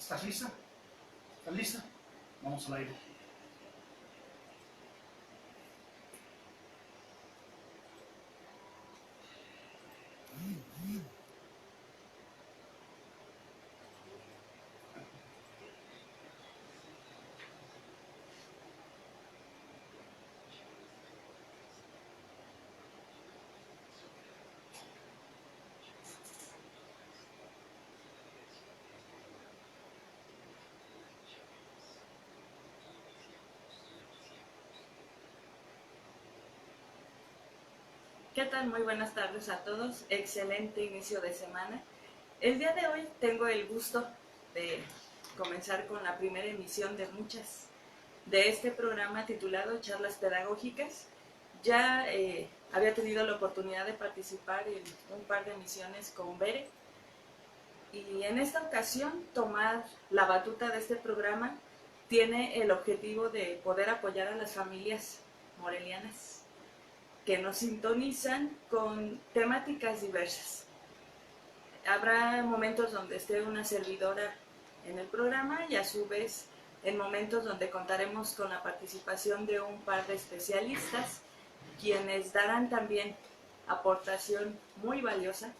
¿Estás lista? ¿Estás lista? Vamos al aire. ¿Qué tal? Muy buenas tardes a todos. Excelente inicio de semana. El día de hoy tengo el gusto de comenzar con la primera emisión de muchas de este programa titulado Charlas Pedagógicas. Ya había tenido la oportunidad de participar en un par de emisiones con Bere y en esta ocasión tomar la batuta de este programa tiene el objetivo de poder apoyar a las familias morelianas que nos sintonizan con temáticas diversas. Habrá momentos donde esté una servidora en el programa y a su vez en momentos donde contaremos con la participación de un par de especialistas quienes darán también aportación muy valiosa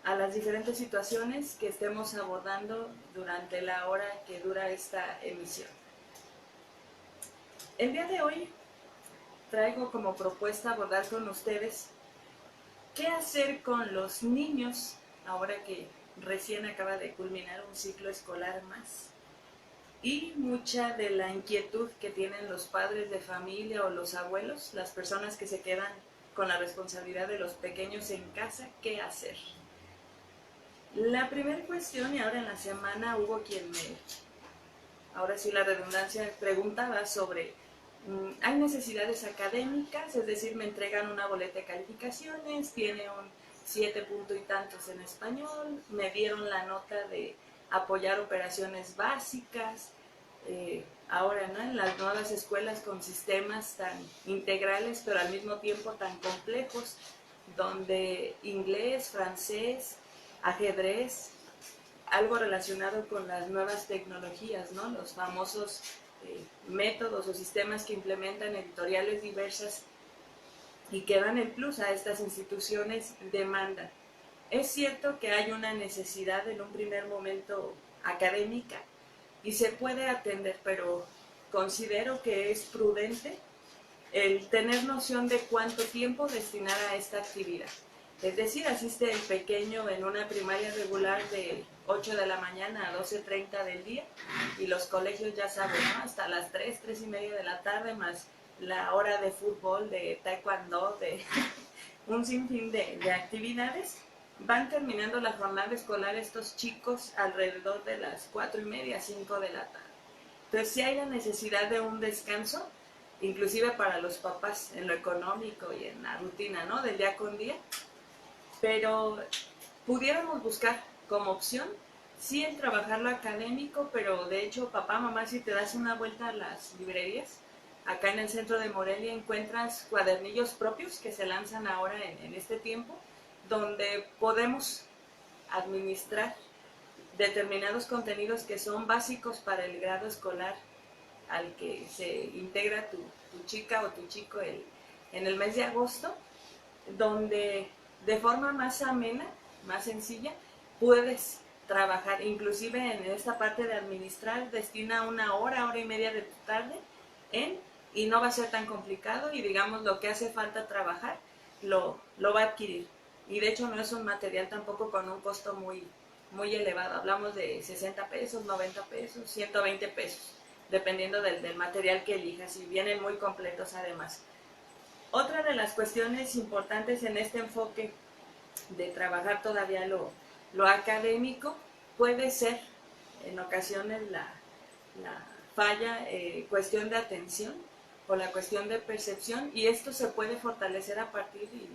a las diferentes situaciones que estemos abordando durante la hora que dura esta emisión. El día de hoy traigo como propuesta abordar con ustedes qué hacer con los niños ahora que recién acaba de culminar un ciclo escolar más y mucha de la inquietud que tienen los padres de familia o los abuelos, las personas que se quedan con la responsabilidad de los pequeños en casa, qué hacer. La primera cuestión, y ahora en la semana hubo quien ahora sí la redundancia, preguntaba sobre hay necesidades académicas, es decir, me entregan una boleta de calificaciones, tiene un 7 punto y tantos en español, me dieron la nota de apoyar operaciones básicas, ahora ¿no? En las nuevas escuelas con sistemas tan integrales pero al mismo tiempo tan complejos, donde inglés, francés, ajedrez, algo relacionado con las nuevas tecnologías, ¿no? Los famosos métodos o sistemas que implementan editoriales diversas y que dan el plus a estas instituciones demandan. Es cierto que hay una necesidad en un primer momento académica y se puede atender, pero considero que es prudente el tener noción de cuánto tiempo destinar a esta actividad. Es decir, asiste el pequeño en una primaria regular de 8 de la mañana a 12:30 del día y los colegios ya saben, ¿no? Hasta las 3, 3 y media de la tarde más la hora de fútbol, de taekwondo, de un sinfín de actividades. Van terminando la jornada escolar estos chicos alrededor de las 4 y media, 5 de la tarde. Entonces, si hay la necesidad de un descanso, inclusive para los papás en lo económico y en la rutina, ¿no? Del día con día, pero pudiéramos buscar como opción, sí el trabajar lo académico, pero de hecho, papá, mamá, si te das una vuelta a las librerías, acá en el centro de Morelia encuentras cuadernillos propios que se lanzan ahora en este tiempo, donde podemos administrar determinados contenidos que son básicos para el grado escolar al que se integra tu chica o tu chico en el mes de agosto, donde de forma más amena, más sencilla, puedes trabajar, inclusive en esta parte de administrar, destina una hora, hora y media de tu tarde y no va a ser tan complicado y digamos lo que hace falta trabajar lo va a adquirir. Y de hecho no es un material tampoco con un costo muy elevado, hablamos de 60 pesos, 90 pesos, 120 pesos, dependiendo del material que elijas y vienen muy completos además. Otra de las cuestiones importantes en este enfoque de trabajar todavía lo académico puede ser en ocasiones la falla, cuestión de atención o la cuestión de percepción, y esto se puede fortalecer a partir, y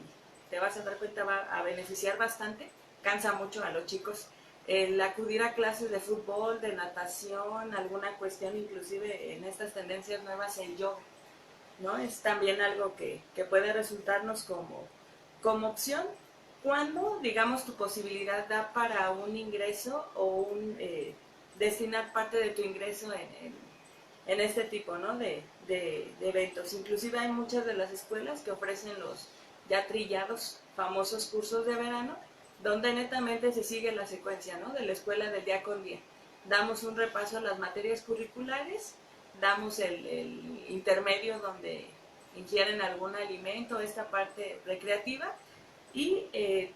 te vas a dar cuenta, va a beneficiar bastante, cansa mucho a los chicos, el acudir a clases de fútbol, de natación, alguna cuestión, inclusive en estas tendencias nuevas, el yoga, ¿no? Es también algo que puede resultarnos como opción cuando, digamos, tu posibilidad da para un ingreso o un destinar parte de tu ingreso en este tipo, ¿no? de eventos. Inclusive hay muchas de las escuelas que ofrecen los ya trillados famosos cursos de verano, donde netamente se sigue la secuencia, ¿no? De la escuela del día con día. Damos un repaso a las materias curriculares, damos el intermedio donde ingieren algún alimento, esta parte recreativa, y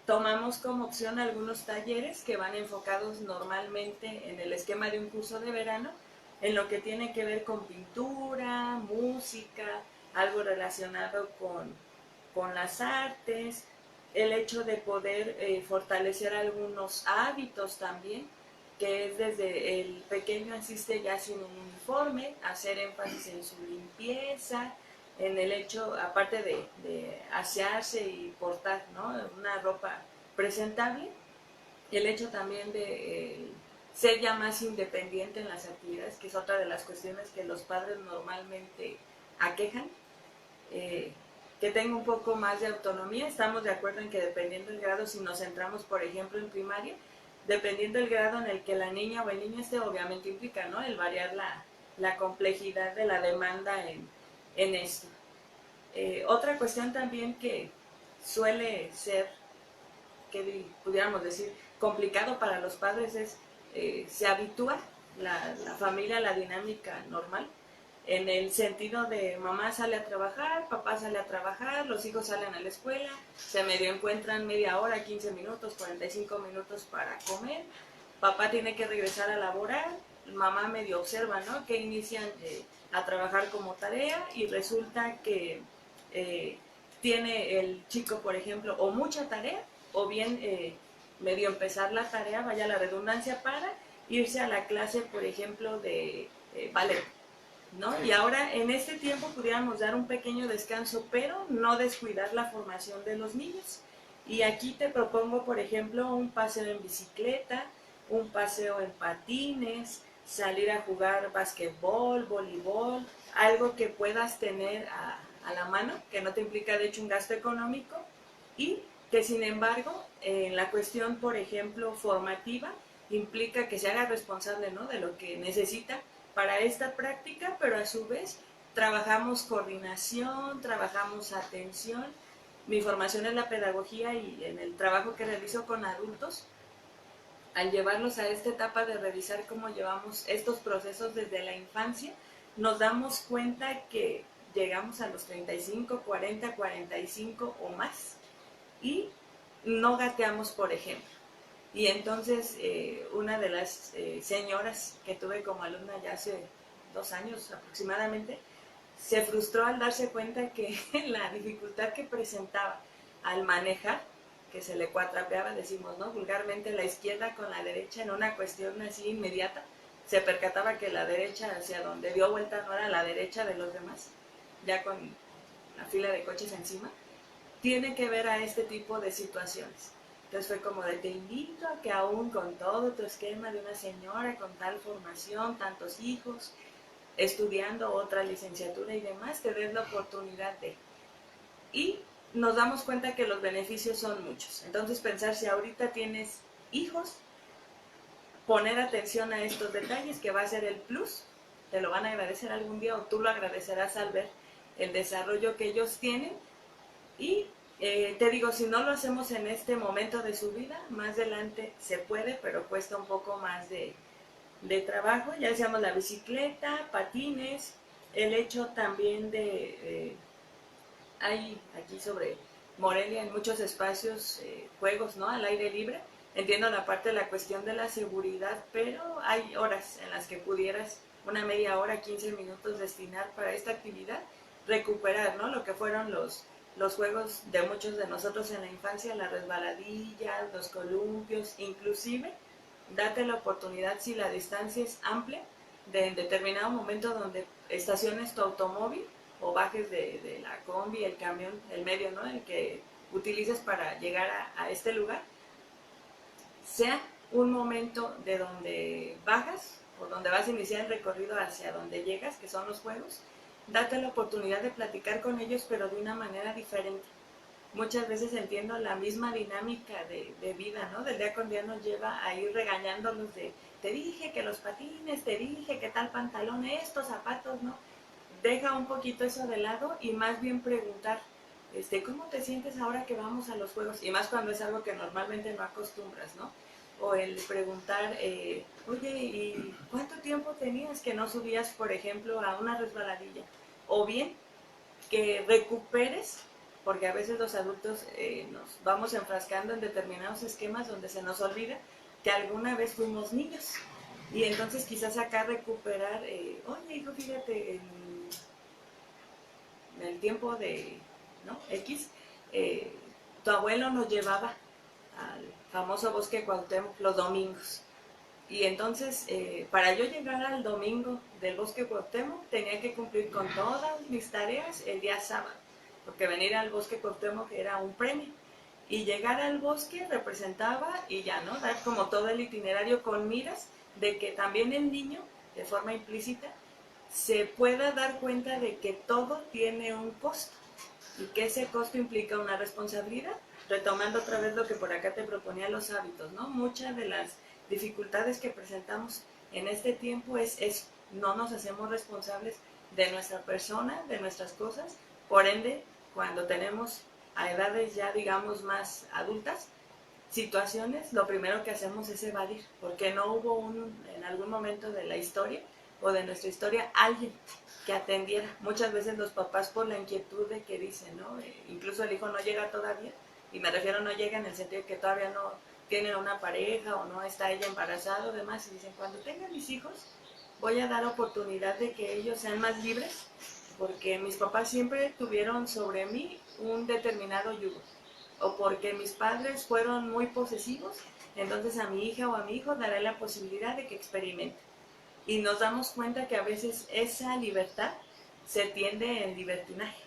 tomamos como opción algunos talleres que van enfocados normalmente en el esquema de un curso de verano, en lo que tiene que ver con pintura, música, algo relacionado con las artes, el hecho de poder fortalecer algunos hábitos también, que es desde el pequeño asiste ya sin un uniforme, hacer énfasis en su limpieza, en el hecho, aparte de asearse y portar, ¿no? Una ropa presentable, el hecho también de ser ya más independiente en las actividades, que es otra de las cuestiones que los padres normalmente aquejan, que tenga un poco más de autonomía. Estamos de acuerdo en que dependiendo del grado, si nos centramos por ejemplo en primaria, dependiendo del grado en el que la niña o el niño esté, obviamente implica, ¿no?, el variar la complejidad de la demanda en esto. Otra cuestión también que suele ser, que pudiéramos decir, complicado para los padres es, se habitúa la familia a la dinámica normal, en el sentido de mamá sale a trabajar, papá sale a trabajar, los hijos salen a la escuela, se medio encuentran media hora, 15 minutos, 45 minutos para comer, papá tiene que regresar a laborar, mamá medio observa, ¿no?, que inician a trabajar como tarea, y resulta que tiene el chico, por ejemplo, o mucha tarea, o bien medio empezar la tarea, vaya la redundancia, para irse a la clase, por ejemplo, de ballet, ¿no? Y ahora en este tiempo pudiéramos dar un pequeño descanso, pero no descuidar la formación de los niños. Y aquí te propongo, por ejemplo, un paseo en bicicleta, un paseo en patines, salir a jugar basquetbol, voleibol, algo que puedas tener a la mano, que no te implica de hecho un gasto económico, y que sin embargo en la cuestión, por ejemplo, formativa, implica que se haga responsable, ¿no?, de lo que necesita para esta práctica, pero a su vez trabajamos coordinación, trabajamos atención. Mi formación es la pedagogía, y en el trabajo que realizo con adultos, al llevarlos a esta etapa de revisar cómo llevamos estos procesos desde la infancia, nos damos cuenta que llegamos a los 35, 40, 45 o más, y no gateamos, por ejemplo. Y entonces una de las señoras que tuve como alumna ya hace 2 años aproximadamente, se frustró al darse cuenta que la dificultad que presentaba al manejar, que se le cuatrapeaba, decimos, ¿no?, vulgarmente, la izquierda con la derecha en una cuestión así inmediata, se percataba que la derecha hacia donde dio vuelta no era la derecha de los demás, ya con la fila de coches encima, tiene que ver a este tipo de situaciones. Entonces fue como de, te invito a que aún con todo tu esquema de una señora con tal formación, tantos hijos, estudiando otra licenciatura y demás, te des la oportunidad de. Y nos damos cuenta que los beneficios son muchos. Entonces pensar, si ahorita tienes hijos, poner atención a estos detalles, que va a ser el plus, te lo van a agradecer algún día, o tú lo agradecerás al ver el desarrollo que ellos tienen. Y te digo, si no lo hacemos en este momento de su vida, más adelante se puede, pero cuesta un poco más de trabajo. Ya decíamos la bicicleta, patines, el hecho también de, hay aquí sobre Morelia en muchos espacios juegos, ¿no?, al aire libre. Entiendo la parte de la cuestión de la seguridad, pero hay horas en las que pudieras, una media hora, 15 minutos, destinar para esta actividad, recuperar, ¿no?, lo que fueron los juegos de muchos de nosotros en la infancia, las resbaladillas, los columpios, inclusive date la oportunidad, si la distancia es amplia, de en determinado momento donde estaciones tu automóvil o bajes de la combi, el camión, el medio, ¿no?, el que utilices para llegar a este lugar, sea un momento de donde bajas o donde vas a iniciar el recorrido hacia donde llegas, que son los juegos, date la oportunidad de platicar con ellos, pero de una manera diferente. Muchas veces entiendo la misma dinámica de vida, ¿no?, del día con día nos lleva a ir regañándolos de, te dije que los patines, te dije que tal pantalón, estos zapatos, ¿no? Deja un poquito eso de lado y más bien preguntar, ¿cómo te sientes ahora que vamos a los juegos? Y más cuando es algo que normalmente no acostumbras, ¿no? O el preguntar, oye, ¿y cuánto tiempo tenías que no subías, por ejemplo, a una resbaladilla? O bien, que recuperes, porque a veces los adultos nos vamos enfrascando en determinados esquemas donde se nos olvida que alguna vez fuimos niños. Y entonces quizás acá recuperar, oye hijo, fíjate, en el tiempo de, ¿no? X, eh, tu abuelo nos llevaba al famoso bosque Cuauhtémoc los domingos. Y entonces, para yo llegar al domingo del bosque Cuauhtémoc, tenía que cumplir con todas mis tareas el día sábado, porque venir al bosque Cuauhtémoc era un premio. Y llegar al bosque representaba, y ya, ¿no? Dar como todo el itinerario con miras de que también el niño, de forma implícita, se pueda dar cuenta de que todo tiene un costo y que ese costo implica una responsabilidad. Retomando otra vez lo que por acá te proponía, los hábitos, ¿no? Muchas de las dificultades que presentamos en este tiempo es eso, no nos hacemos responsables de nuestra persona, de nuestras cosas, por ende, cuando tenemos a edades ya digamos más adultas, situaciones, lo primero que hacemos es evadir, porque no hubo en algún momento de la historia o de nuestra historia alguien que atendiera. Muchas veces los papás por la inquietud de que dicen, ¿no? Incluso el hijo no llega todavía, y me refiero no llega en el sentido de que todavía no tienen una pareja o no está ella embarazada o demás, y dicen, cuando tengan mis hijos voy a dar oportunidad de que ellos sean más libres, porque mis papás siempre tuvieron sobre mí un determinado yugo, o porque mis padres fueron muy posesivos, entonces a mi hija o a mi hijo daré la posibilidad de que experimente. Y nos damos cuenta que a veces esa libertad se tiende en libertinaje.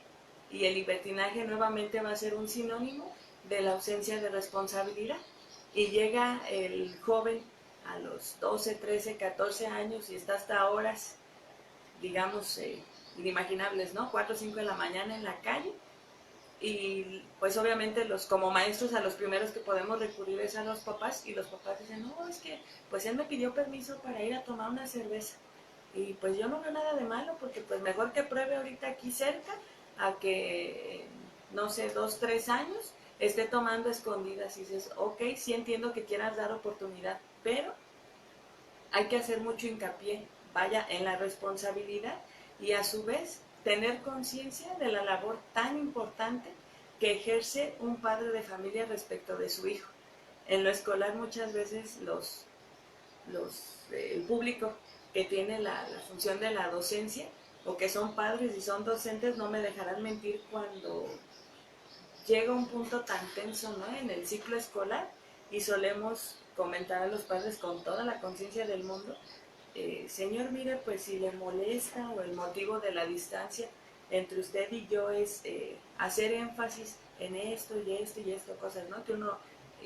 Y el libertinaje nuevamente va a ser un sinónimo de la ausencia de responsabilidad. Y llega el joven a los 12, 13, 14 años y está hasta horas, digamos, inimaginables, ¿no? 4 o 5 de la mañana en la calle. Y pues obviamente los como maestros a los primeros que podemos recurrir es a los papás, y los papás dicen, no, es que pues él me pidió permiso para ir a tomar una cerveza y pues yo no veo nada de malo, porque pues mejor que pruebe ahorita aquí cerca a que no sé, 2, 3 años esté tomando escondidas. Y dices, ok, sí entiendo que quieras dar oportunidad, pero hay que hacer mucho hincapié, vaya, en la responsabilidad, y a su vez tener conciencia de la labor tan importante que ejerce un padre de familia respecto de su hijo. En lo escolar muchas veces el público que tiene la función de la docencia, o que son padres y son docentes, no me dejarán mentir cuando llega un punto tan tenso, ¿no? En el ciclo escolar, y solemos comentar a los padres con toda la conciencia del mundo, señor, mire, pues si le molesta, o el motivo de la distancia entre usted y yo es hacer énfasis en esto y esto y esto, cosas, ¿no? Que uno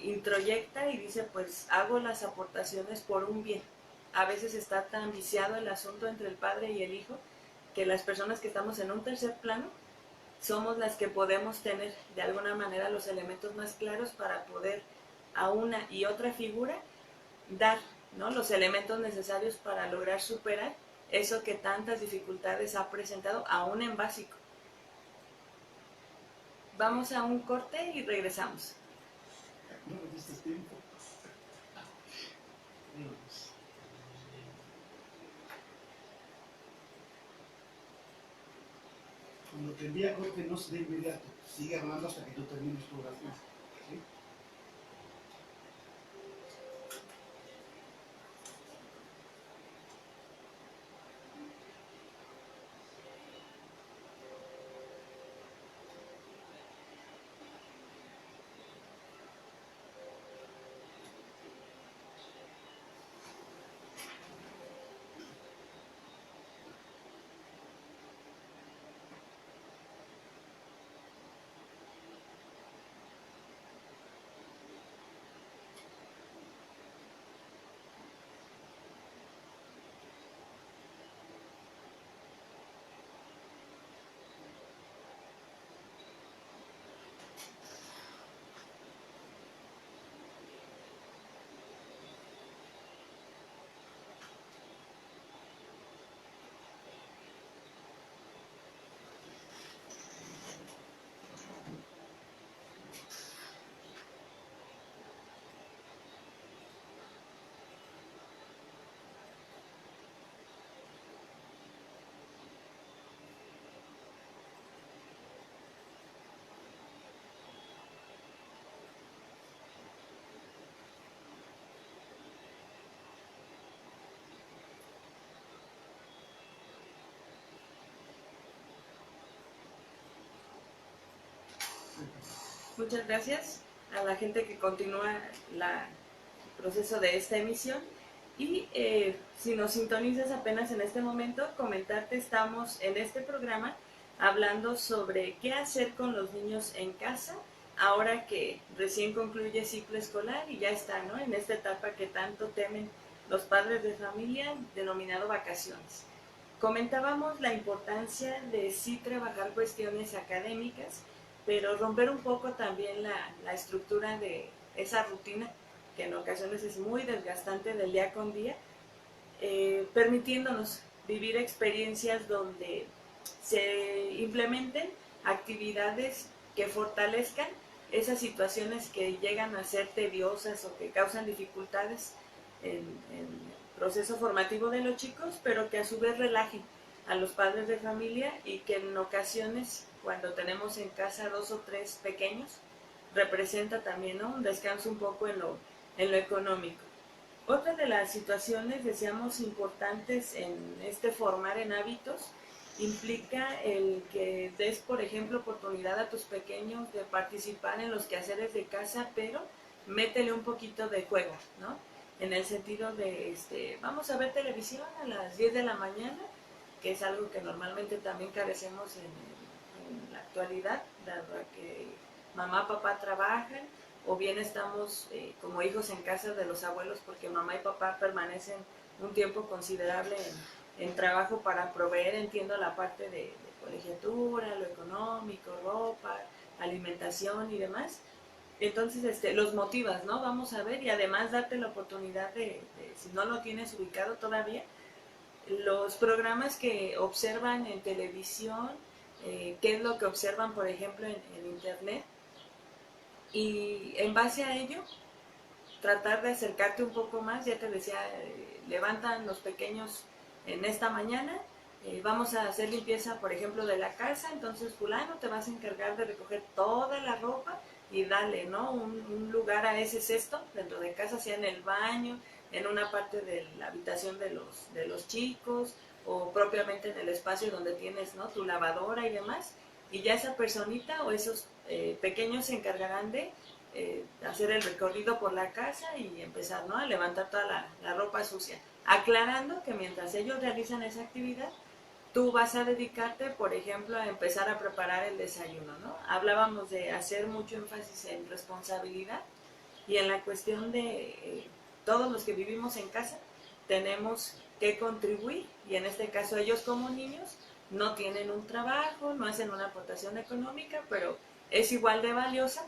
introyecta y dice, pues hago las aportaciones por un bien. A veces está tan viciado el asunto entre el padre y el hijo que las personas que estamos en un tercer plano somos las que podemos tener de alguna manera los elementos más claros para poder a una y otra figura dar, ¿no?, los elementos necesarios para lograr superar eso que tantas dificultades ha presentado aún en básico. Vamos a un corte y regresamos. No me diste tiempo. Cuando te envía corte no se de inmediato, sigue hablando hasta que tú termines tu oración. ¿Sí? Muchas gracias a la gente que continúa el proceso de esta emisión. Y si nos sintonizas apenas en este momento, comentarte, estamos en este programa hablando sobre qué hacer con los niños en casa ahora que recién concluye ciclo escolar y ya está, ¿no?, en esta etapa que tanto temen los padres de familia, denominado vacaciones. Comentábamos la importancia de sí trabajar cuestiones académicas, pero romper un poco también la estructura de esa rutina que en ocasiones es muy desgastante del día con día, permitiéndonos vivir experiencias donde se implementen actividades que fortalezcan esas situaciones que llegan a ser tediosas o que causan dificultades en el proceso formativo de los chicos, pero que a su vez relajen a los padres de familia y que en ocasiones, cuando tenemos en casa 2 o 3 pequeños, representa también, ¿no?, un descanso un poco en lo económico. Otra de las situaciones, decíamos, importantes en este formar en hábitos, implica el que des, por ejemplo, oportunidad a tus pequeños de participar en los quehaceres de casa, pero métele un poquito de juego, ¿no? En el sentido de, vamos a ver televisión a las 10 de la mañana, que es algo que normalmente también carecemos en la actualidad, dado que mamá, papá trabajan, o bien estamos como hijos en casa de los abuelos porque mamá y papá permanecen un tiempo considerable en trabajo para proveer, entiendo, la parte de colegiatura, lo económico, ropa, alimentación y demás. Entonces los motivas, ¿no? Vamos a ver, y además darte la oportunidad si no lo tienes ubicado todavía, los programas que observan en televisión, qué es lo que observan, por ejemplo, en internet, y en base a ello tratar de acercarte un poco más. Ya te decía, levantan los pequeños en esta mañana, vamos a hacer limpieza, por ejemplo, de la casa, entonces fulano te vas a encargar de recoger toda la ropa y darle, ¿no?, un lugar a ese cesto dentro de casa, sea en el baño, en una parte de la habitación de los chicos, o propiamente en el espacio donde tienes, ¿no?, tu lavadora y demás, y ya esa personita o esos pequeños se encargarán de hacer el recorrido por la casa y empezar, ¿no?, a levantar toda la ropa sucia, aclarando que mientras ellos realizan esa actividad, tú vas a dedicarte, por ejemplo, a empezar a preparar el desayuno, ¿no? Hablábamos de hacer mucho énfasis en responsabilidad y en la cuestión de todos los que vivimos en casa tenemos que contribuir, y en este caso ellos como niños no tienen un trabajo, no hacen una aportación económica, pero es igual de valiosa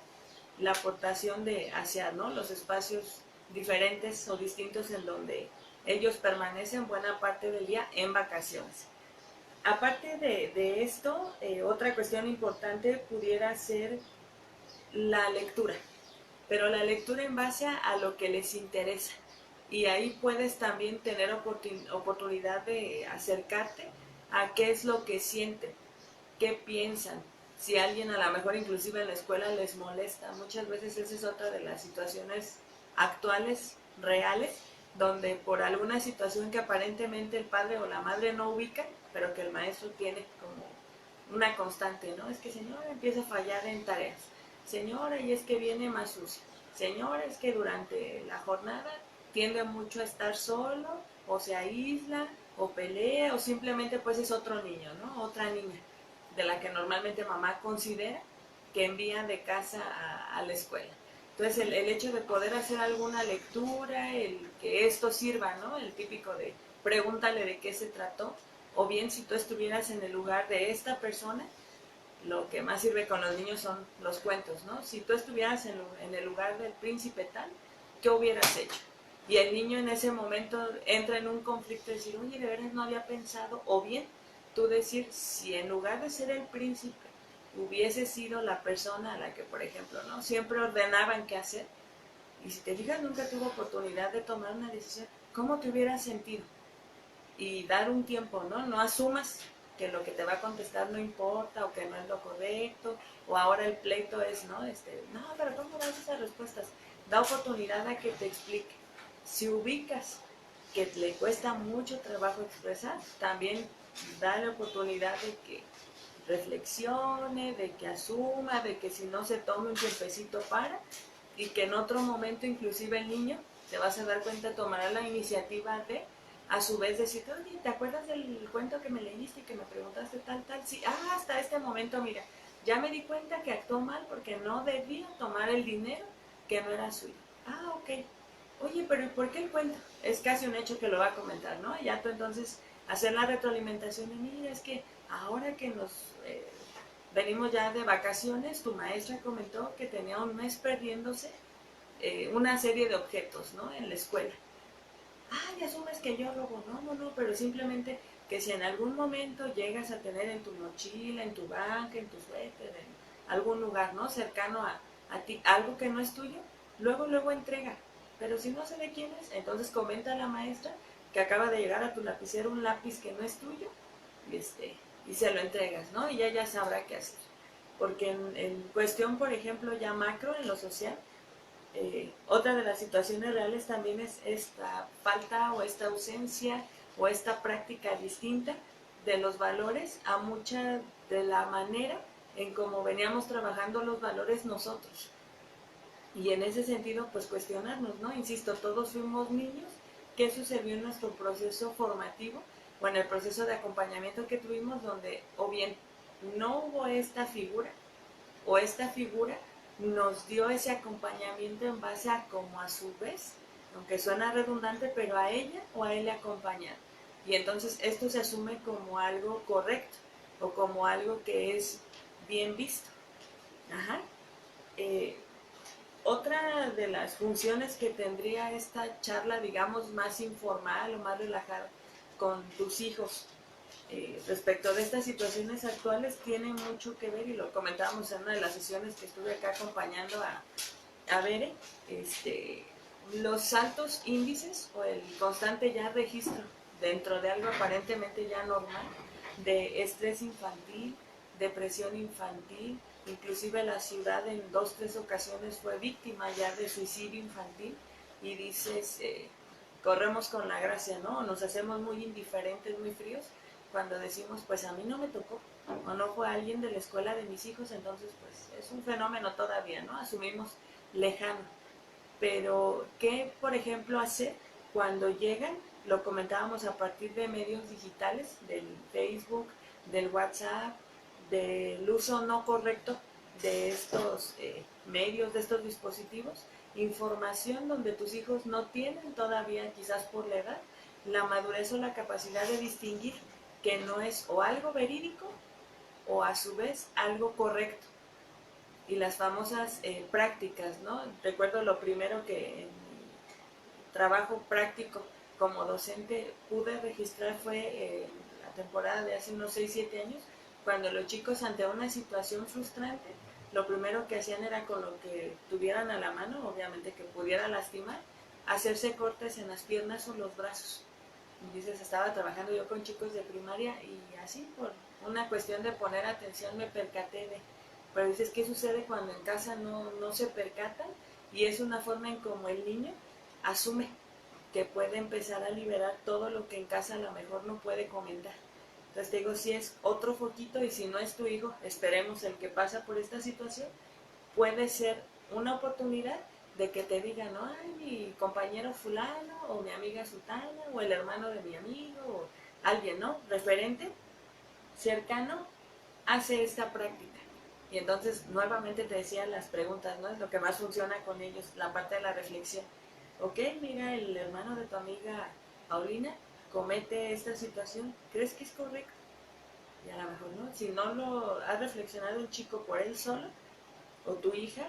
la aportación hacia, ¿no?, los espacios diferentes o distintos en donde ellos permanecen buena parte del día en vacaciones. Aparte de esto, otra cuestión importante pudiera ser la lectura, pero la lectura en base a lo que les interesa. Y ahí puedes también tener oportunidad de acercarte a qué es lo que sienten, qué piensan. Si alguien a lo mejor inclusive en la escuela les molesta, muchas veces esa es otra de las situaciones actuales, reales, donde por alguna situación que aparentemente el padre o la madre no ubican, pero que el maestro tiene como una constante, ¿no? Es que señora empieza a fallar en tareas, señora, y es que viene más sucia, señora, es que durante la jornada tiende mucho a estar solo, o se aísla, o pelea, o simplemente pues es otro niño, ¿no?, otra niña, de la que normalmente mamá considera que envía de casa a la escuela. Entonces el hecho de poder hacer alguna lectura, el que esto sirva, ¿no?, el típico de pregúntale de qué se trató, o bien si tú estuvieras en el lugar de esta persona, lo que más sirve con los niños son los cuentos, ¿no? Si tú estuvieras en el lugar del príncipe tal, ¿qué hubieras hecho? Y el niño en ese momento entra en un conflicto de decir, oye, de veras no había pensado, o bien tú decir, si en lugar de ser el príncipe hubiese sido la persona a la que, por ejemplo, ¿no?, siempre ordenaban qué hacer, y si te fijas nunca tuvo oportunidad de tomar una decisión, ¿cómo te hubieras sentido? Y dar un tiempo, ¿no? No asumas que lo que te va a contestar no importa o que no es lo correcto, o ahora el pleito es, ¿no? No, pero ¿cómo das esas respuestas? Da oportunidad a que te explique. Si ubicas que le cuesta mucho trabajo expresar, también dale oportunidad de que reflexione, de que asuma, de que si no se tome un tiempecito para, y que en otro momento inclusive el niño, te vas a dar cuenta, tomará la iniciativa de, a su vez, decirte, oye, ¿te acuerdas del cuento que me leíste y que me preguntaste tal, tal? Sí, hasta este momento, mira, ya me di cuenta que actuó mal porque no debía tomar el dinero que no era suyo. Ok. Oye, pero ¿y por qué el cuento? Es casi un hecho que lo va a comentar, ¿no? Ya tú entonces hacer la retroalimentación y mira, es que ahora que nos venimos ya de vacaciones, tu maestra comentó que tenía un mes perdiéndose una serie de objetos, ¿no? En la escuela. Y asumes que yo robo. No, pero simplemente que si en algún momento llegas a tener en tu mochila, en tu banca, en tu suéter, en algún lugar, ¿no? Cercano a ti, algo que no es tuyo, luego entrega. Pero si no sé de quién es, entonces comenta a la maestra que acaba de llegar a tu lapicero un lápiz que no es tuyo y se lo entregas, ¿no? Y ella ya sabrá qué hacer. Porque en cuestión, por ejemplo, ya macro, en lo social, otra de las situaciones reales también es esta falta o esta ausencia o esta práctica distinta de los valores a mucha de la manera en cómo veníamos trabajando los valores nosotros. Y en ese sentido, pues cuestionarnos, ¿no? Insisto, todos fuimos niños. ¿Qué sucedió en nuestro proceso formativo o en el proceso de acompañamiento que tuvimos donde o bien no hubo esta figura o esta figura nos dio ese acompañamiento en base a como a su vez, aunque suena redundante, pero a ella o a él le acompañan? Y entonces esto se asume como algo correcto o como algo que es bien visto. Ajá. Eh, Otra de las funciones que tendría esta charla, digamos, más informal o más relajada con tus hijos respecto de estas situaciones actuales tiene mucho que ver, y lo comentábamos en una de las sesiones que estuve acá acompañando a Bere, los altos índices o el constante ya registro dentro de algo aparentemente ya normal de estrés infantil, depresión infantil, inclusive la ciudad en 2, 3 ocasiones fue víctima ya de suicidio infantil, y dices, corremos con la gracia, ¿no? Nos hacemos muy indiferentes, muy fríos, cuando decimos, pues a mí no me tocó, o no fue alguien de la escuela de mis hijos, entonces pues es un fenómeno todavía, ¿no? Asumimos lejano. Pero, ¿qué, por ejemplo, hacer cuando llegan? Lo comentábamos a partir de medios digitales, del Facebook, del WhatsApp, del uso no correcto de estos medios, de estos dispositivos, información donde tus hijos no tienen todavía, quizás por la edad, la madurez o la capacidad de distinguir que no es o algo verídico o a su vez algo correcto. Y las famosas prácticas, ¿no? Recuerdo lo primero que en mi trabajo práctico como docente pude registrar fue la temporada de hace unos 6, 7 años, cuando los chicos ante una situación frustrante, lo primero que hacían era con lo que tuvieran a la mano, obviamente que pudiera lastimar, hacerse cortes en las piernas o los brazos. Dices, estaba trabajando yo con chicos de primaria y así por una cuestión de poner atención me percaté de. Pero dices, ¿qué sucede cuando en casa no se percatan? Y es una forma en como el niño asume que puede empezar a liberar todo lo que en casa a lo mejor no puede comentar. Entonces te digo, si es otro foquito y si no es tu hijo, esperemos el que pasa por esta situación, puede ser una oportunidad de que te digan, ¿no? Ay, mi compañero fulano, o mi amiga sultana, o el hermano de mi amigo, o alguien, ¿no? Referente, cercano, hace esta práctica. Y entonces, nuevamente te decía las preguntas, ¿no? Es lo que más funciona con ellos, la parte de la reflexión. Ok, mira, el hermano de tu amiga Paulina comete esta situación, ¿crees que es correcto? Y a lo mejor no. Si no lo ha reflexionado un chico por él solo, o tu hija,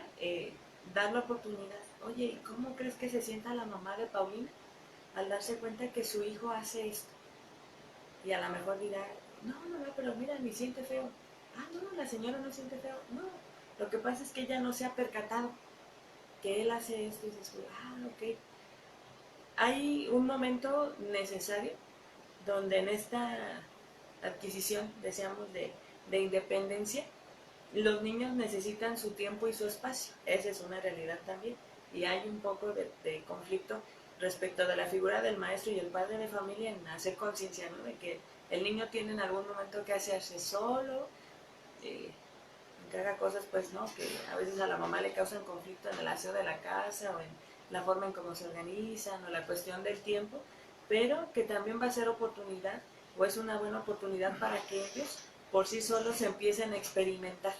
dar la oportunidad. Oye, ¿cómo crees que se sienta la mamá de Paulina al darse cuenta que su hijo hace esto? Y a lo mejor dirá, no, pero mira, ni siente feo. No, la señora no siente feo. No, lo que pasa es que ella no se ha percatado que él hace esto, y dices, ok. Hay un momento necesario donde en esta adquisición, decíamos, de independencia, los niños necesitan su tiempo y su espacio. Esa es una realidad también. Y hay un poco de conflicto respecto de la figura del maestro y el padre de familia en hacer conciencia, ¿no? De que el niño tiene en algún momento que hacerse solo, que haga cosas, pues, ¿no? Que a veces a la mamá le causan conflicto en el aseo de la casa o en la forma en cómo se organizan o la cuestión del tiempo, pero que también va a ser oportunidad o es una buena oportunidad para que ellos por sí solos empiecen a experimentar,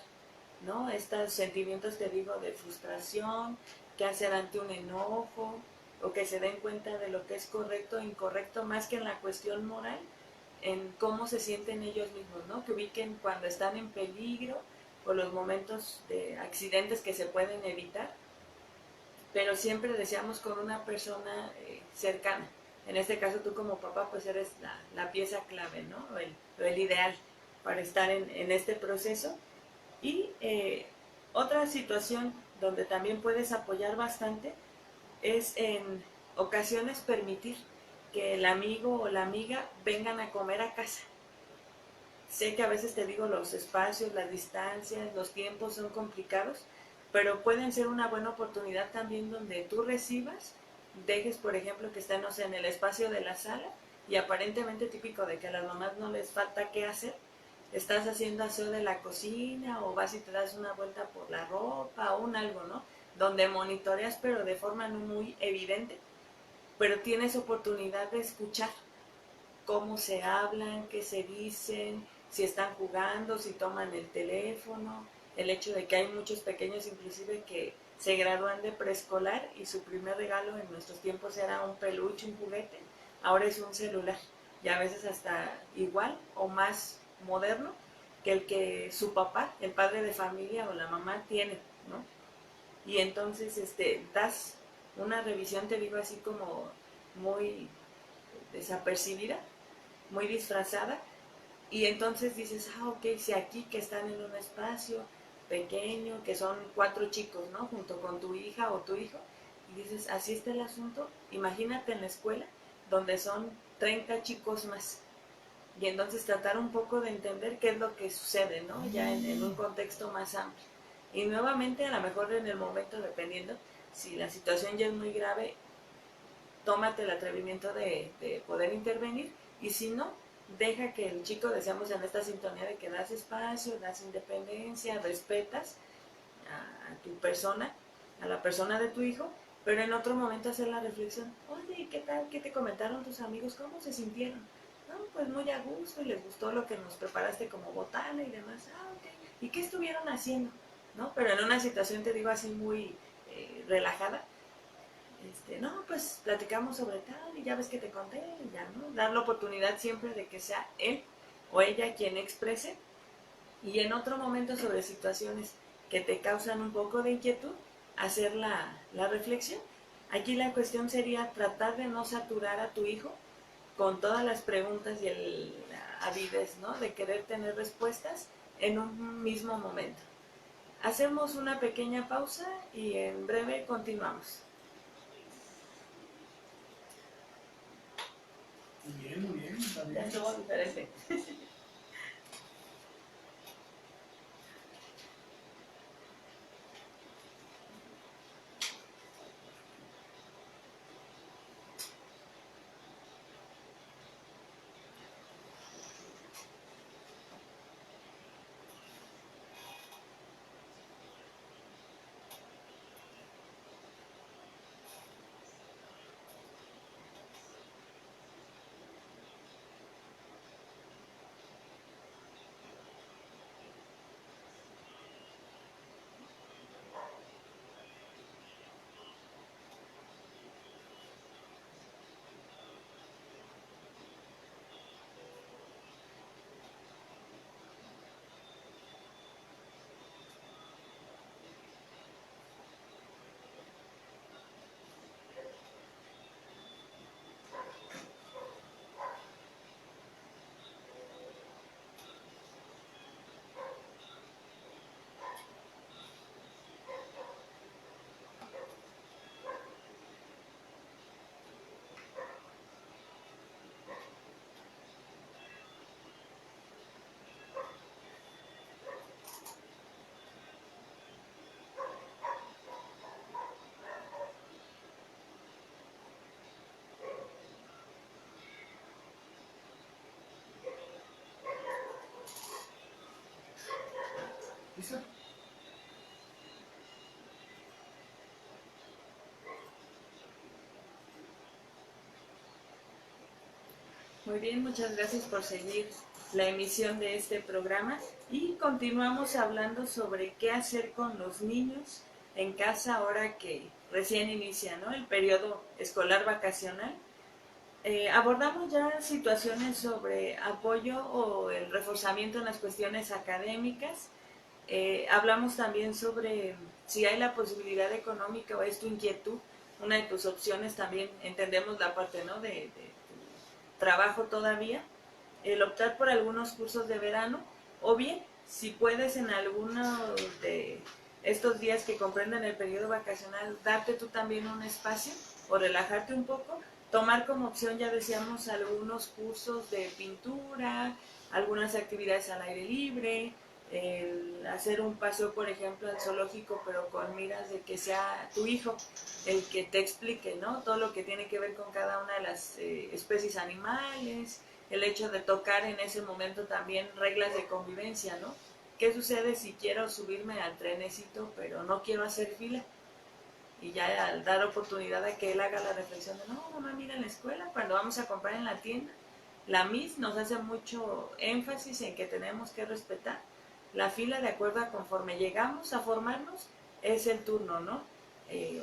¿no? Estos sentimientos, te digo, de frustración, qué hacer ante un enojo, o que se den cuenta de lo que es correcto e incorrecto, más que en la cuestión moral, en cómo se sienten ellos mismos, ¿no? Que ubiquen cuando están en peligro o los momentos de accidentes que se pueden evitar, pero siempre deseamos con una persona cercana. En este caso tú como papá pues eres la pieza clave, ¿no? O el ideal para estar en este proceso. Y otra situación donde también puedes apoyar bastante es en ocasiones permitir que el amigo o la amiga vengan a comer a casa. Sé que a veces te digo los espacios, las distancias, los tiempos son complicados, pero pueden ser una buena oportunidad también donde tú recibas, dejes por ejemplo que estén, no sé, en el espacio de la sala y aparentemente típico de que a las mamás no les falta qué hacer, estás haciendo aseo de la cocina o vas y te das una vuelta por la ropa o un algo, ¿no? Donde monitoreas pero de forma no muy evidente, pero tienes oportunidad de escuchar cómo se hablan, qué se dicen, si están jugando, si toman el teléfono, el hecho de que hay muchos pequeños inclusive que se gradúan de preescolar y su primer regalo en nuestros tiempos era un peluche, un juguete, ahora es un celular y a veces hasta igual o más moderno que el que su papá, el padre de familia o la mamá tiene, ¿no? Y entonces das una revisión, te digo así como muy desapercibida, muy disfrazada, y entonces dices, ok, si aquí que están en un espacio pequeño, que son 4 chicos, ¿no? Junto con tu hija o tu hijo, y dices, así está el asunto, imagínate en la escuela, donde son 30 chicos más, y entonces tratar un poco de entender qué es lo que sucede, ¿no? Ya en un contexto más amplio. Y nuevamente, a lo mejor en el momento, dependiendo, si la situación ya es muy grave, tómate el atrevimiento de poder intervenir y si no, deja que el chico, decíamos en esta sintonía de que das espacio, das independencia, respetas a tu persona, a la persona de tu hijo, pero en otro momento hacer la reflexión, oye, ¿qué tal? ¿Qué te comentaron tus amigos? ¿Cómo se sintieron? No, pues muy a gusto y les gustó lo que nos preparaste como botana y demás. Ok. ¿Y qué estuvieron haciendo? ¿No? Pero en una situación, te digo así, muy relajada, no, pues platicamos sobre tal y ya ves que te conté y ya, ¿no? Dar la oportunidad siempre de que sea él o ella quien exprese y en otro momento sobre situaciones que te causan un poco de inquietud, hacer la reflexión. Aquí la cuestión sería tratar de no saturar a tu hijo con todas las preguntas y la avidez, ¿no? De querer tener respuestas en un mismo momento. Hacemos una pequeña pausa y en breve continuamos. Muy bien, está Ya bien. estuvo diferente. ¿Listo? Muy bien, muchas gracias por seguir la emisión de este programa y continuamos hablando sobre qué hacer con los niños en casa ahora que recién inicia, ¿no?, el periodo escolar vacacional. Abordamos ya situaciones sobre apoyo o el reforzamiento en las cuestiones académicas. Hablamos también sobre si hay la posibilidad económica o es tu inquietud. Una de tus opciones también entendemos la parte, ¿no?, de trabajo todavía, el optar por algunos cursos de verano, o bien, si puedes en alguno de estos días que comprenden el periodo vacacional, darte tú también un espacio o relajarte un poco, tomar como opción, ya decíamos, algunos cursos de pintura, algunas actividades al aire libre, el hacer un paseo, por ejemplo, al zoológico, pero con miras de que sea tu hijo el que te explique, ¿no?, todo lo que tiene que ver con cada una de las especies animales, el hecho de tocar en ese momento también reglas de convivencia, ¿no? ¿Qué sucede si quiero subirme al trenecito, pero no quiero hacer fila? Y ya al dar oportunidad a que él haga la reflexión de, no, mamá, mira, en la escuela, cuando vamos a comprar en la tienda, la Miss nos hace mucho énfasis en que tenemos que respetar la fila de acuerdo a conforme llegamos a formarnos, es el turno, ¿no?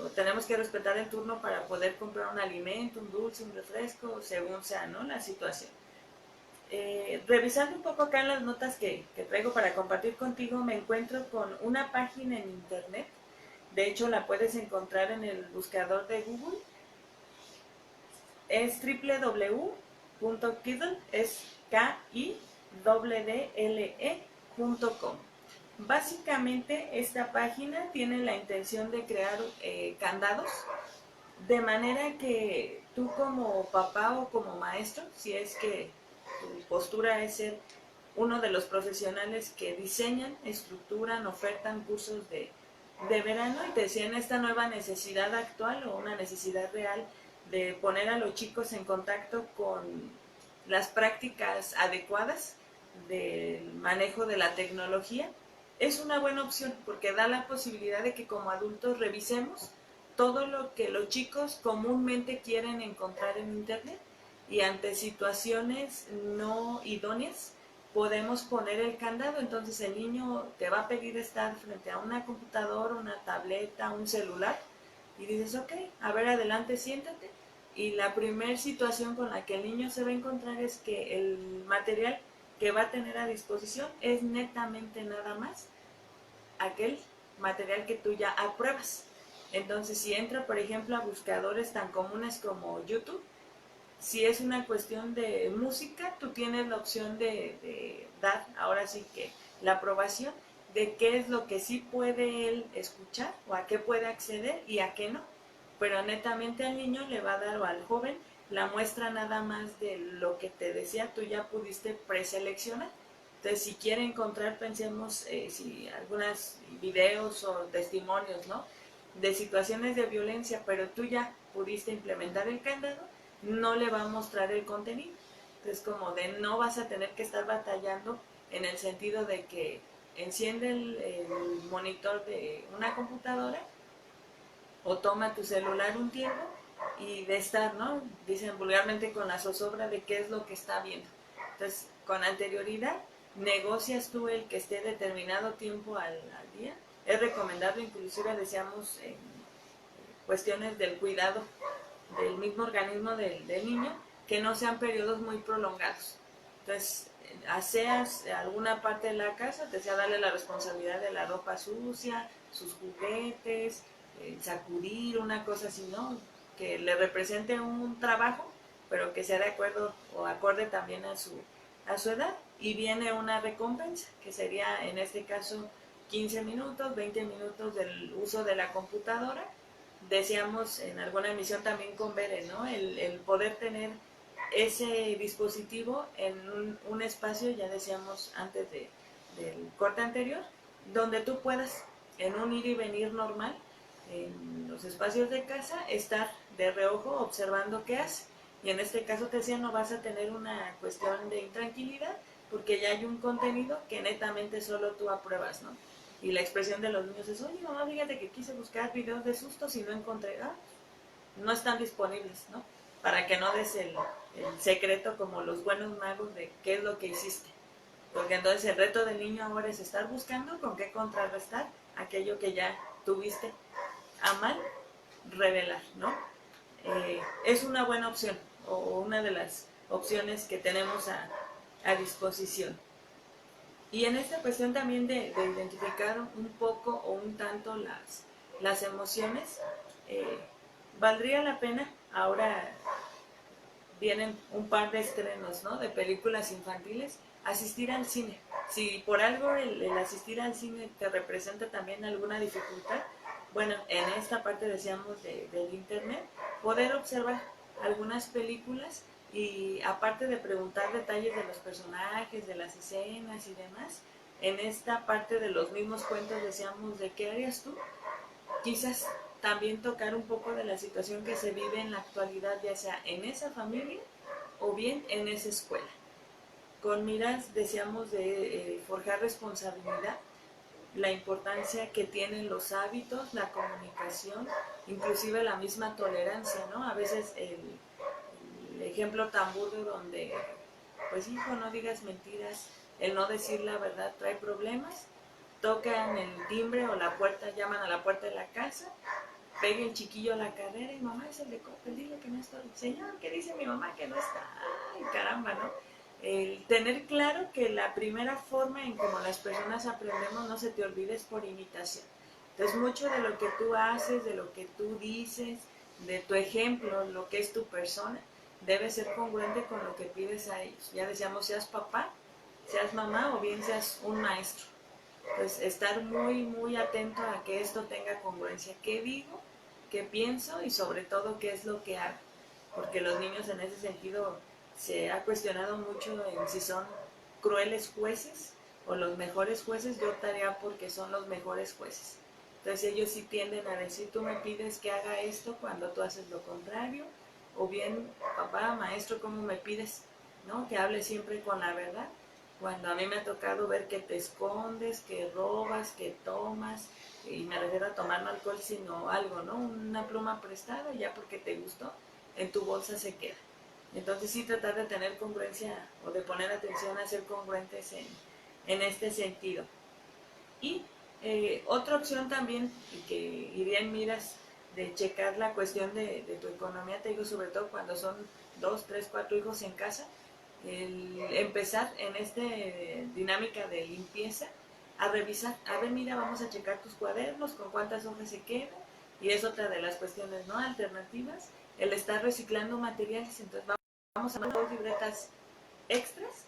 O tenemos que respetar el turno para poder comprar un alimento, un dulce, un refresco, según sea, ¿no?, la situación. Revisando un poco acá en las notas que traigo para compartir contigo, me encuentro con una página en internet. De hecho, la puedes encontrar en el buscador de Google. Es www.kiddle, es KIDDLE.com. Básicamente, esta página tiene la intención de crear candados, de manera que tú como papá o como maestro, si es que tu postura es ser uno de los profesionales que diseñan, estructuran, ofertan cursos de verano, y te decían esta nueva necesidad actual o una necesidad real de poner a los chicos en contacto con las prácticas adecuadas del manejo de la tecnología, es una buena opción porque da la posibilidad de que como adultos revisemos todo lo que los chicos comúnmente quieren encontrar en internet, y ante situaciones no idóneas podemos poner el candado. Entonces el niño te va a pedir estar frente a una computadora, una tableta, un celular, y dices, ok, a ver, adelante, siéntate. Y la primera situación con la que el niño se va a encontrar es que el material que va a tener a disposición es netamente nada más aquel material que tú ya apruebas. Entonces, si entra, por ejemplo, a buscadores tan comunes como YouTube, si es una cuestión de música, tú tienes la opción de dar, ahora sí que, la aprobación de qué es lo que sí puede él escuchar o a qué puede acceder y a qué no. Pero netamente al niño le va a dar, o al joven, la muestra nada más de lo que te decía, tú ya pudiste preseleccionar. Entonces, si quiere encontrar, pensemos, si algunos videos o testimonios, ¿no?, de situaciones de violencia, pero tú ya pudiste implementar el candado, no le va a mostrar el contenido. Entonces, como de no vas a tener que estar batallando en el sentido de que enciende el monitor de una computadora o toma tu celular un tiempo, y de estar, ¿no?, dicen vulgarmente, con la zozobra de qué es lo que está viendo. Entonces, con anterioridad, negocias tú el que esté determinado tiempo al día. Es recomendable, inclusive decíamos, en cuestiones del cuidado del mismo organismo del niño, que no sean periodos muy prolongados. Entonces, aseas alguna parte de la casa, te sea darle la responsabilidad de la ropa sucia, sus juguetes, sacudir, una cosa así, ¿no?, que le represente un trabajo, pero que sea de acuerdo o acorde también a su edad. Y viene una recompensa, que sería en este caso 15 minutos, 20 minutos del uso de la computadora. Decíamos en alguna emisión también con Bere, ¿no?, el poder tener ese dispositivo en un espacio, ya decíamos antes del corte anterior, donde tú puedas, en un ir y venir normal, en los espacios de casa, estar de reojo observando qué hace. Y en este caso, te decía, no vas a tener una cuestión de intranquilidad porque ya hay un contenido que netamente solo tú apruebas, ¿no? Y la expresión de los niños es, oye, mamá, fíjate que quise buscar videos de sustos y no encontré. No están disponibles, ¿no? Para que no des el secreto como los buenos magos de qué es lo que hiciste. Porque entonces el reto del niño ahora es estar buscando con qué contrarrestar aquello que ya tuviste a mal, revelar, ¿no? Es una buena opción o una de las opciones que tenemos a disposición. Y en esta cuestión también de identificar un poco o un tanto las emociones, eh, valdría la pena, ahora vienen un par de estrenos, ¿no?, de películas infantiles, asistir al cine. Si por algo el asistir al cine te representa también alguna dificultad, bueno, en esta parte decíamos del internet, poder observar algunas películas y aparte de preguntar detalles de los personajes, de las escenas y demás, en esta parte de los mismos cuentos decíamos de qué harías tú, quizás también tocar un poco de la situación que se vive en la actualidad, ya sea en esa familia o bien en esa escuela. Con miras decíamos de forjar responsabilidad, la importancia que tienen los hábitos, la comunicación, inclusive la misma tolerancia, ¿no? A veces el ejemplo tan burdo donde, pues hijo, no digas mentiras, el no decir la verdad trae problemas, tocan el timbre o la puerta, llaman a la puerta de la casa, pega el chiquillo a la cadera y mamá es el de Coppel, dile que no estoy. Señor, ¿qué dice mi mamá que no está? Ay, caramba, ¿no? El tener claro que la primera forma en como las personas aprendemos, no se te olvide, es por imitación. Entonces, mucho de lo que tú haces, de lo que tú dices, de tu ejemplo, lo que es tu persona, debe ser congruente con lo que pides a ellos. Ya decíamos, seas papá, seas mamá o bien seas un maestro. Pues estar muy, muy atento a que esto tenga congruencia. ¿Qué digo? ¿Qué pienso? Y sobre todo, ¿qué es lo que hago? Porque los niños en ese sentido se ha cuestionado mucho en si son crueles jueces o los mejores jueces. Yo optaría porque son los mejores jueces. Entonces ellos sí tienden a decir, tú me pides que haga esto cuando tú haces lo contrario, o bien, papá, maestro, ¿cómo me pides? ¿No? Que hable siempre con la verdad. Cuando a mí me ha tocado ver que te escondes, que robas, que tomas, y me refiero a tomar no alcohol, sino algo, ¿no? Una pluma prestada, ya porque te gustó, en tu bolsa se queda. Entonces sí tratar de tener congruencia o de poner atención a ser congruentes en este sentido. Y otra opción también que iría en miras de checar la cuestión de tu economía, te digo, sobre todo cuando son 2, 3, 4 hijos en casa, el empezar en esta dinámica de limpieza a revisar, a ver, mira, vamos a checar tus cuadernos, con cuántas hojas se quedan, y es otra de las cuestiones, ¿no?, alternativas, el estar reciclando materiales. Entonces vamos a poner 2 libretas extras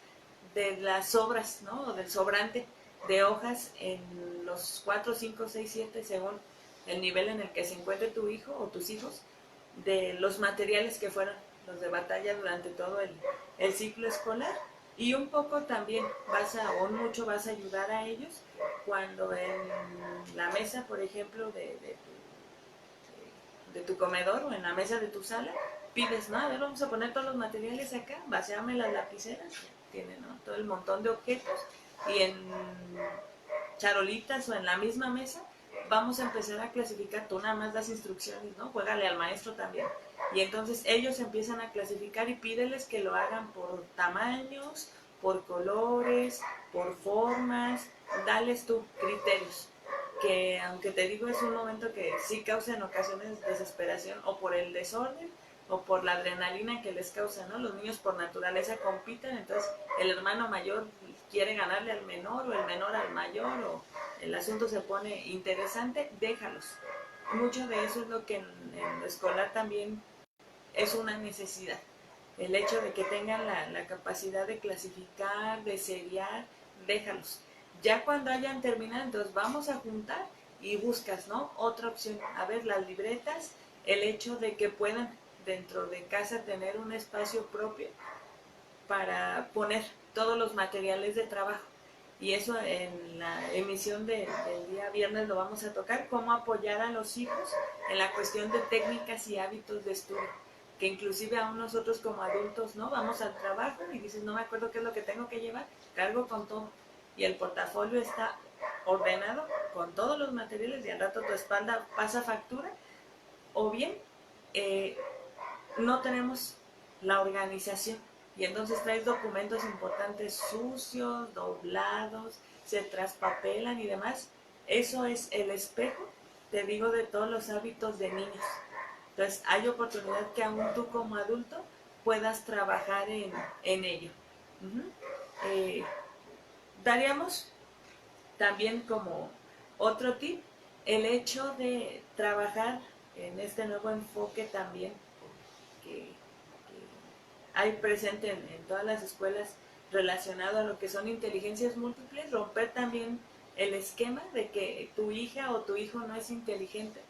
de las sobras, ¿no?, o del sobrante de hojas en los 4, 5, 6, 7, según el nivel en el que se encuentre tu hijo o tus hijos, de los materiales que fueron los de batalla durante todo el ciclo escolar. Y un poco también o mucho vas a ayudar a ellos cuando en la mesa, por ejemplo, de tu comedor o en la mesa de tu sala, pides, ¿no? A ver, vamos a poner todos los materiales acá, vaciarme las lapiceras, tiene, ¿no?, todo el montón de objetos, y en charolitas o en la misma mesa vamos a empezar a clasificar. Tú nada más das instrucciones, ¿no? Juégale al maestro también. Y entonces ellos empiezan a clasificar y pídeles que lo hagan por tamaños, por colores, por formas, dales tú criterios. Que aunque te digo es un momento que sí causa en ocasiones desesperación, o por el desorden o por la adrenalina que les causa, ¿no? Los niños por naturaleza compiten, entonces el hermano mayor quiere ganarle al menor o el menor al mayor, o el asunto se pone interesante, déjalos. Mucho de eso es lo que en lo escolar también es una necesidad. El hecho de que tengan la capacidad de clasificar, de seriar, déjalos. Ya cuando hayan terminado, entonces vamos a juntar y buscas, ¿no?, otra opción. A ver, las libretas, el hecho de que puedan dentro de casa tener un espacio propio para poner todos los materiales de trabajo. Y eso en la emisión del día viernes lo vamos a tocar, cómo apoyar a los hijos en la cuestión de técnicas y hábitos de estudio, que inclusive aún nosotros como adultos, ¿no?, vamos al trabajo y dices, no me acuerdo qué es lo que tengo que llevar, cargo con todo, y el portafolio está ordenado con todos los materiales y al rato tu espalda pasa factura, o bien no tenemos la organización. Y entonces traes documentos importantes sucios, doblados, se traspapelan y demás. Eso es el espejo, te digo, de todos los hábitos de niños. Entonces hay oportunidad que aún tú como adulto puedas trabajar en ello. Uh-huh. Daríamos también como otro tip el hecho de trabajar en este nuevo enfoque también que hay presente en todas las escuelas relacionado a lo que son inteligencias múltiples, romper también el esquema de que tu hija o tu hijo no es inteligente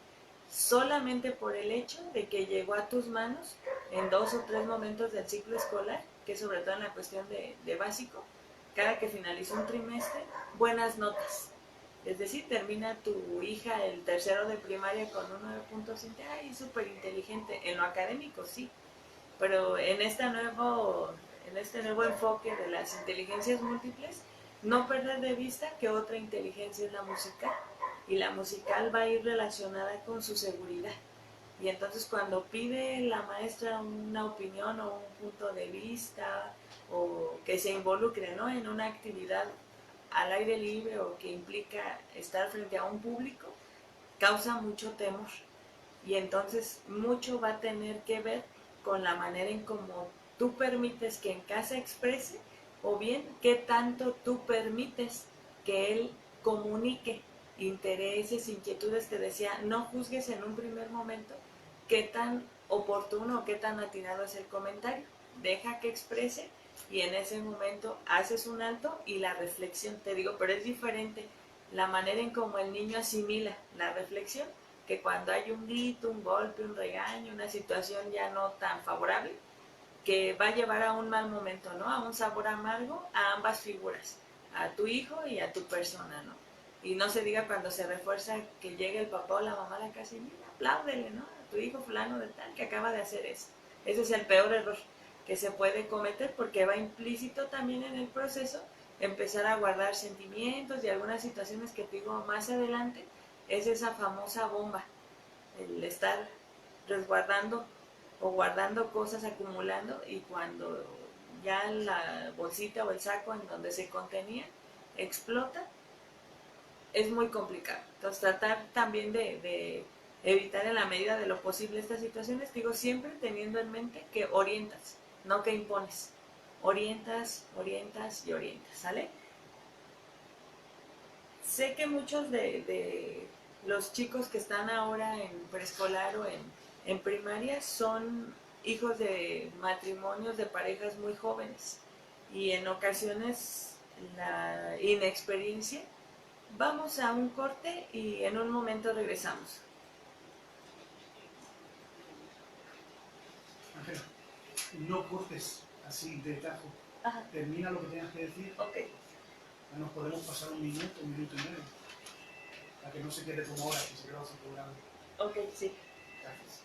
solamente por el hecho de que llegó a tus manos en 2 o 3 momentos del ciclo escolar, que sobre todo en la cuestión de básico, cada que finaliza un trimestre, buenas notas. Es decir, termina tu hija el tercero de primaria con un 9.5, ay, súper inteligente, en lo académico sí, pero en este nuevo enfoque de las inteligencias múltiples, no perder de vista que otra inteligencia es la musical, y la musical va a ir relacionada con su seguridad. Y entonces cuando pide la maestra una opinión o un punto de vista, o que se involucre, ¿no?, en una actividad al aire libre o que implica estar frente a un público, causa mucho temor. Y entonces mucho va a tener que ver con la manera en cómo tú permites que en casa exprese, o bien qué tanto tú permites que él comunique intereses, inquietudes. Te decía, no juzgues en un primer momento qué tan oportuno o qué tan atinado es el comentario. Deja que exprese y en ese momento haces un alto y la reflexión. Te digo, pero es diferente la manera en cómo el niño asimila la reflexión que cuando hay un grito, un golpe, un regaño, una situación ya no tan favorable, que va a llevar a un mal momento, ¿no? A un sabor amargo a ambas figuras, a tu hijo y a tu persona, ¿no? Y no se diga cuando se refuerza que llegue el papá o la mamá a la casa y mira, apláudele, ¿no?, a tu hijo fulano de tal que acaba de hacer eso. Ese es el peor error que se puede cometer, porque va implícito también en el proceso empezar a guardar sentimientos y algunas situaciones que te digo más adelante. Es esa famosa bomba, el estar resguardando o guardando cosas, acumulando, y cuando ya la bolsita o el saco en donde se contenía explota, es muy complicado. Entonces tratar también de evitar en la medida de lo posible estas situaciones, digo, siempre teniendo en mente que orientas, no que impones. Orientas, orientas y orientas, ¿sale? Sé que muchos de los chicos que están ahora en preescolar o en primaria son hijos de matrimonios de parejas muy jóvenes, y en ocasiones la inexperiencia. Vamos a un corte y en un momento regresamos. Ángela, no cortes así de tajo. Ajá. Termina lo que tengas que decir. Ok. Nos podemos pasar un minuto y medio, para que no se quede como ahora, que se queda sin programa. Ok, sí. Gracias.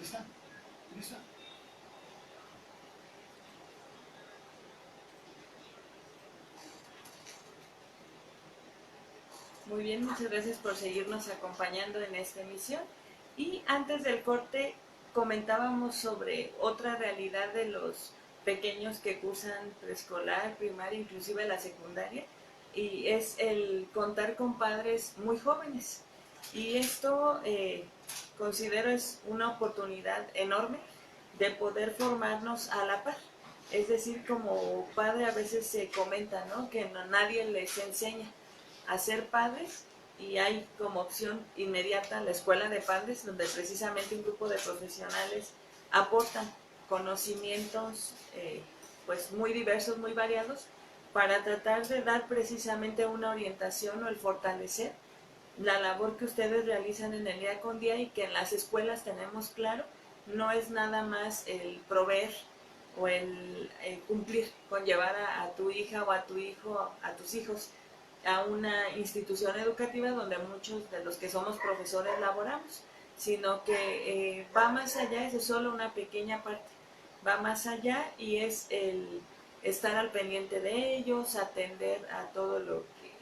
¿Lista? ¿Lista? Muy bien, muchas gracias por seguirnos acompañando en esta emisión. Y antes del corte comentábamos sobre otra realidad de los pequeños que cursan preescolar, primaria, inclusive la secundaria, y es el contar con padres muy jóvenes. Y esto considero es una oportunidad enorme de poder formarnos a la par. Es decir, como padre a veces se comenta, ¿no?, que nadie les enseña a ser padres, y hay como opción inmediata la escuela de padres, donde precisamente un grupo de profesionales aportan conocimientos pues muy diversos, muy variados, para tratar de dar precisamente una orientación o el fortalecer la labor que ustedes realizan en el día con día, y que en las escuelas tenemos claro, no es nada más el proveer o el cumplir con llevar a tu hija o a tu hijo, a tus hijos, a una institución educativa donde muchos de los que somos profesores laboramos, sino que va más allá, es solo una pequeña parte, va más allá, y es el estar al pendiente de ellos, atender a todo lo que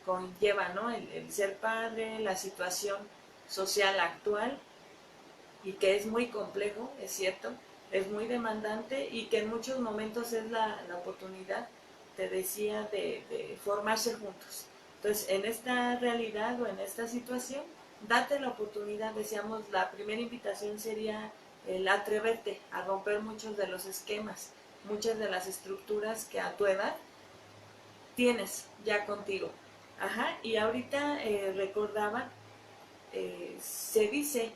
conlleva, ¿no?, el ser padre, la situación social actual, y que es muy complejo, es cierto, es muy demandante, y que en muchos momentos es la oportunidad, te decía, de formarse juntos. Entonces, en esta realidad o en esta situación, date la oportunidad. Decíamos, la primera invitación sería el atreverte a romper muchos de los esquemas, muchas de las estructuras que a tu edad tienes ya contigo. Ajá, y ahorita recordaba, se dice,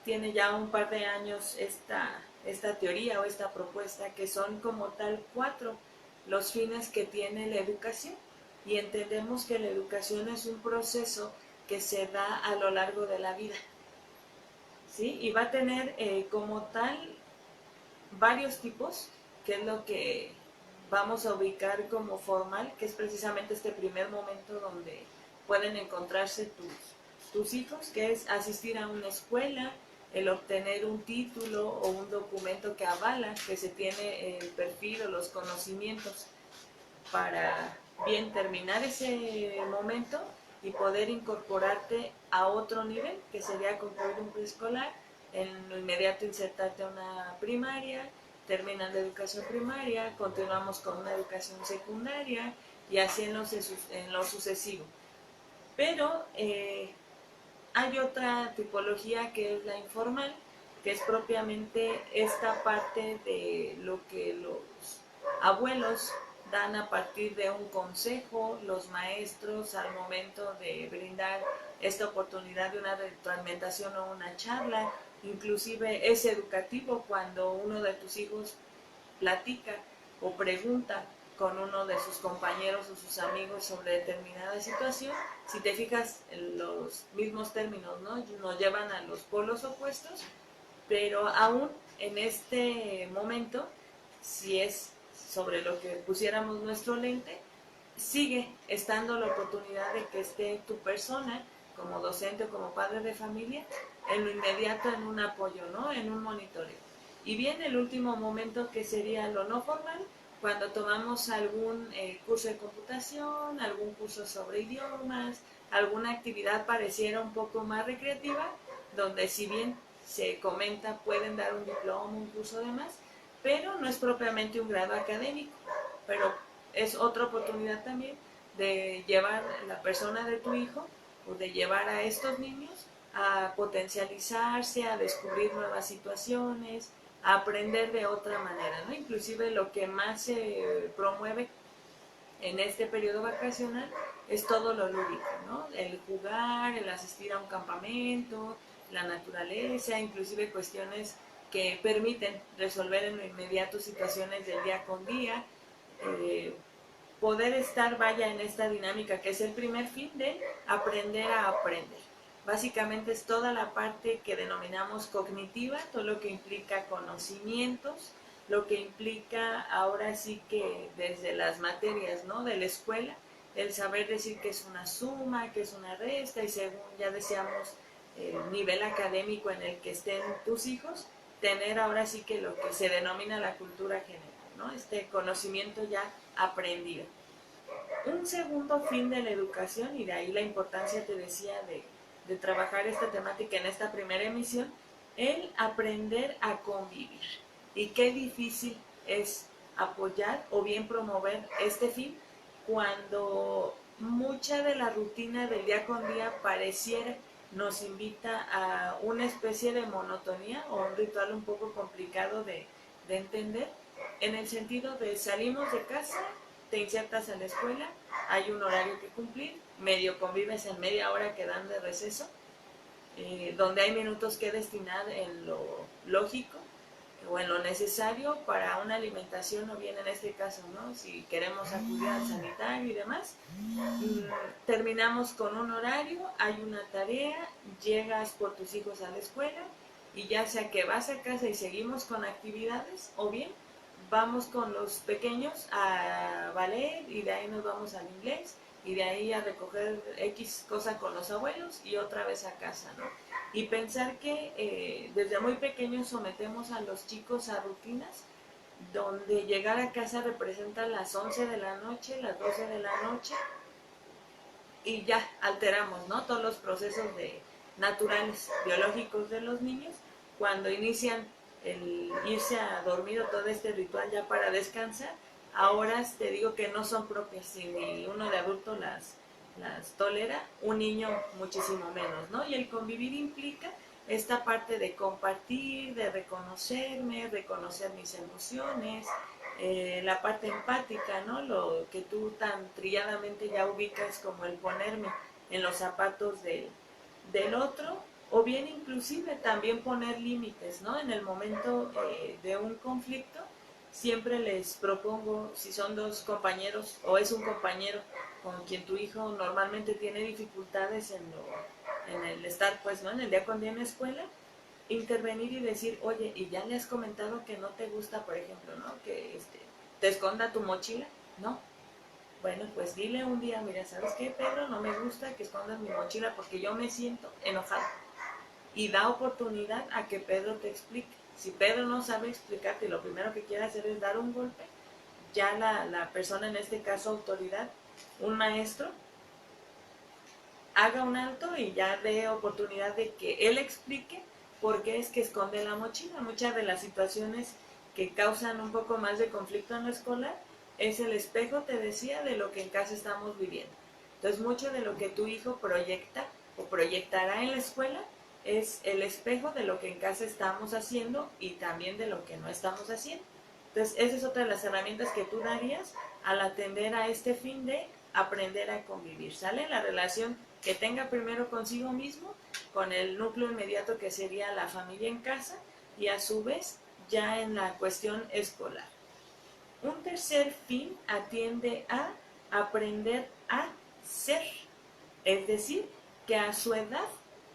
tiene ya un par de años esta teoría o esta propuesta, que son como tal 4 los fines que tiene la educación, y entendemos que la educación es un proceso que se da a lo largo de la vida, ¿sí? Y va a tener como tal varios tipos, que es lo que vamos a ubicar como formal, que es precisamente este primer momento donde pueden encontrarse tus hijos, que es asistir a una escuela, el obtener un título o un documento que avala que se tiene el perfil o los conocimientos para bien terminar ese momento y poder incorporarte a otro nivel, que sería concluir un preescolar, en lo inmediato insertarte a una primaria, terminan la educación primaria, continuamos con una educación secundaria, y así en lo sucesivo. Pero hay otra tipología, que es la informal, que es propiamente esta parte de lo que los abuelos dan a partir de un consejo, los maestros al momento de brindar esta oportunidad de una retroalimentación o una charla. Inclusive es educativo cuando uno de tus hijos platica o pregunta con uno de sus compañeros o sus amigos sobre determinada situación. Si te fijas, en los mismos términos, ¿no?, nos llevan a los polos opuestos, pero aún en este momento, si es sobre lo que pusiéramos nuestro lente, sigue estando la oportunidad de que esté tu persona como docente o como padre de familia en lo inmediato, en un apoyo, ¿no?, en un monitoreo. Y viene el último momento, que sería lo no formal, cuando tomamos algún curso de computación, algún curso sobre idiomas, alguna actividad pareciera un poco más recreativa, donde si bien se comenta pueden dar un diploma, un curso de más, pero no es propiamente un grado académico, pero es otra oportunidad también de llevar a la persona de tu hijo o de llevar a estos niños a potencializarse, a descubrir nuevas situaciones, a aprender de otra manera, ¿no? Inclusive lo que más se promueve en este periodo vacacional es todo lo lúdico, ¿no? El jugar, el asistir a un campamento, la naturaleza, inclusive cuestiones que permiten resolver en lo inmediato situaciones del día con día, poder estar, vaya, en esta dinámica, que es el primer fin de aprender a aprender. Básicamente es toda la parte que denominamos cognitiva, todo lo que implica conocimientos, lo que implica ahora sí que desde las materias, ¿no?, de la escuela, el saber decir que es una suma, que es una resta, y según ya decíamos el nivel académico en el que estén tus hijos, tener ahora sí que lo que se denomina la cultura general, ¿no?, este conocimiento ya aprendido. Un segundo fin de la educación, y de ahí la importancia, te decía, de trabajar esta temática en esta primera emisión, el aprender a convivir. Y qué difícil es apoyar o bien promover este fin cuando mucha de la rutina del día con día pareciera nos invita a una especie de monotonía o un ritual un poco complicado de entender, en el sentido de salimos de casa, te insertas en la escuela, hay un horario que cumplir, medio convives en media hora que dan de receso, donde hay minutos que destinar en lo lógico o en lo necesario para una alimentación, o bien en este caso, ¿no? Si queremos acudir al sanitario y demás, terminamos con un horario, hay una tarea, llegas por tus hijos a la escuela y ya sea que vas a casa y seguimos con actividades o bien vamos con los pequeños a ballet y de ahí nos vamos al inglés y de ahí a recoger X cosa con los abuelos y otra vez a casa, ¿no? Y pensar que desde muy pequeños sometemos a los chicos a rutinas donde llegar a casa representa las 11 de la noche, las 12 de la noche, y ya alteramos, ¿no? Todos los procesos naturales, biológicos de los niños, cuando inician el irse a dormir o todo este ritual ya para descansar, ahora te digo que no son propias, si ni uno de adulto las tolera, un niño muchísimo menos, ¿no? Y el convivir implica esta parte de compartir, de reconocerme, reconocer mis emociones, la parte empática, ¿no? Lo que tú tan trilladamente ya ubicas como el ponerme en los zapatos del otro, o bien inclusive también poner límites, ¿no? En el momento de un conflicto, siempre les propongo, si son dos compañeros o es un compañero con quien tu hijo normalmente tiene dificultades en el estar, pues, ¿no? En el día con día en la escuela, intervenir y decir, oye, ¿y ya le has comentado que no te gusta, por ejemplo, ¿no? Que te esconda tu mochila? No. Bueno, pues dile un día, mira, ¿sabes qué, Pedro? No me gusta que escondas mi mochila porque yo me siento enojado. Y da oportunidad a que Pedro te explique. Si Pedro no sabe explicarte y lo primero que quiere hacer es dar un golpe, ya la persona, en este caso autoridad, un maestro, haga un alto y ya dé oportunidad de que él explique por qué es que esconde la mochila. Muchas de las situaciones que causan un poco más de conflicto en lo escolar es el espejo, te decía, de lo que en casa estamos viviendo. Entonces, mucho de lo que tu hijo proyecta o proyectará en la escuela es el espejo de lo que en casa estamos haciendo y también de lo que no estamos haciendo. Entonces, esa es otra de las herramientas que tú darías al atender a este fin de aprender a convivir, ¿sale? La relación que tenga primero consigo mismo, con el núcleo inmediato que sería la familia en casa y a su vez ya en la cuestión escolar. Un tercer fin atiende a aprender a ser, es decir, que a su edad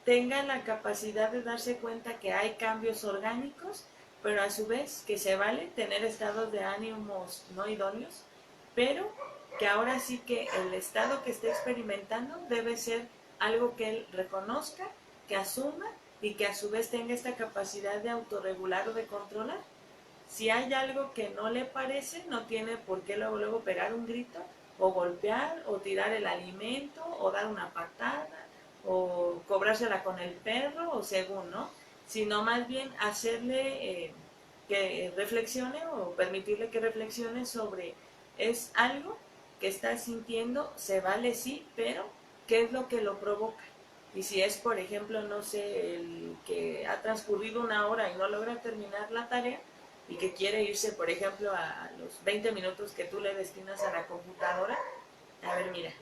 tenga la capacidad de darse cuenta que hay cambios orgánicos, pero a su vez que se vale tener estados de ánimos no idóneos, pero que ahora sí que el estado que esté experimentando debe ser algo que él reconozca, que asuma y que a su vez tenga esta capacidad de autorregular o de controlar. Si hay algo que no le parece, no tiene por qué luego pegar un grito, o golpear, o tirar el alimento, o dar una patada, o cobrársela con el perro, o según, ¿no? Sino más bien hacerle que reflexione o permitirle que reflexione sobre, es algo que está sintiendo, se vale sí, pero ¿qué es lo que lo provoca? Y si es, por ejemplo, no sé, el que ha transcurrido una hora y no logra terminar la tarea y que quiere irse, por ejemplo, a los 20 minutos que tú le destinas a la computadora, a ver, mira,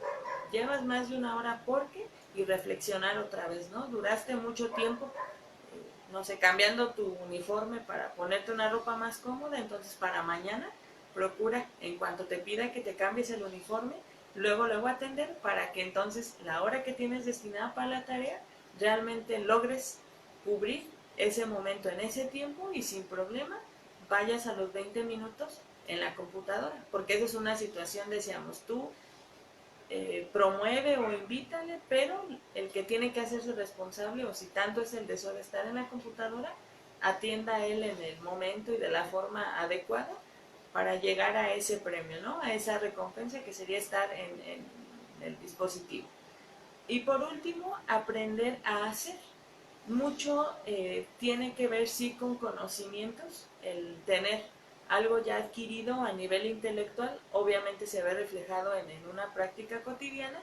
llevas más de una hora porque, y reflexionar otra vez, ¿no? Duraste mucho tiempo, no sé, cambiando tu uniforme para ponerte una ropa más cómoda, entonces para mañana procura, en cuanto te pida que te cambies el uniforme, luego atender para que entonces la hora que tienes destinada para la tarea realmente logres cubrir ese momento en ese tiempo y sin problema vayas a los 20 minutos en la computadora, porque esa es una situación, decíamos, tú promueve o invítale, pero el que tiene que hacerse responsable, o si tanto es el deseo de estar en la computadora, atienda a él en el momento y de la forma adecuada para llegar a ese premio, ¿no? A esa recompensa que sería estar en el dispositivo. Y por último, aprender a hacer. Mucho tiene que ver sí con conocimientos, el tener algo ya adquirido a nivel intelectual, obviamente se ve reflejado en una práctica cotidiana,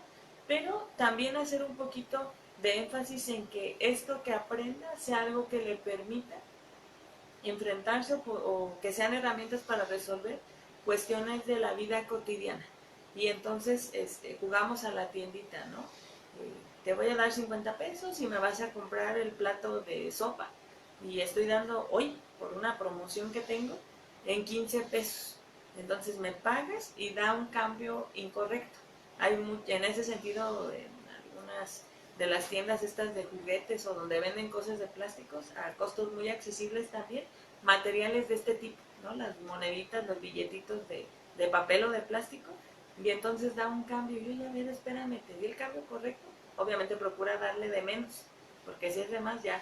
pero también hacer un poquito de énfasis en que esto que aprenda sea algo que le permita enfrentarse o que sean herramientas para resolver cuestiones de la vida cotidiana. Y entonces jugamos a la tiendita, ¿no? Te voy a dar 50 pesos y me vas a comprar el plato de sopa. Y estoy dando hoy, por una promoción que tengo, en 15 pesos. Entonces me pagas y da un cambio incorrecto. En ese sentido, en algunas de las tiendas estas de juguetes o donde venden cosas de plásticos a costos muy accesibles también, materiales de este tipo, ¿no? Las moneditas, los billetitos de papel o de plástico, y entonces da un cambio. Yo ya, a ver, espérame, te di el cambio correcto. Obviamente procura darle de menos, porque si es de más ya,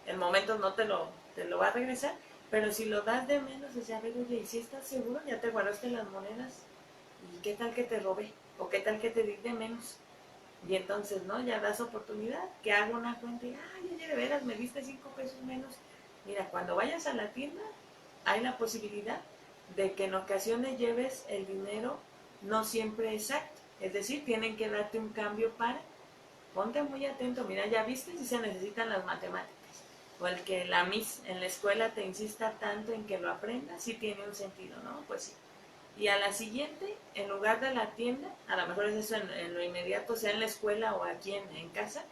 el momento no te lo va a regresar, pero si lo das de menos, o sea, a ver, oye, ¿y si estás seguro? Ya te guardaste las monedas, ¿y qué tal que te robé? ¿O qué tal que te di de menos? Y entonces, ¿no? Ya das oportunidad, que haga una cuenta y, ay, oye, de veras, me diste 5 pesos menos. Mira, cuando vayas a la tienda, hay la posibilidad de que en ocasiones lleves el dinero no siempre exacto. Es decir, tienen que darte un cambio para, ponte muy atento, mira, ya viste si se necesitan las matemáticas. O el que la Miss en la escuela te insista tanto en que lo aprendas, sí tiene un sentido, ¿no? Pues sí. Y a la siguiente, en lugar de la tienda, a lo mejor es eso en lo inmediato, sea en la escuela o aquí en casa,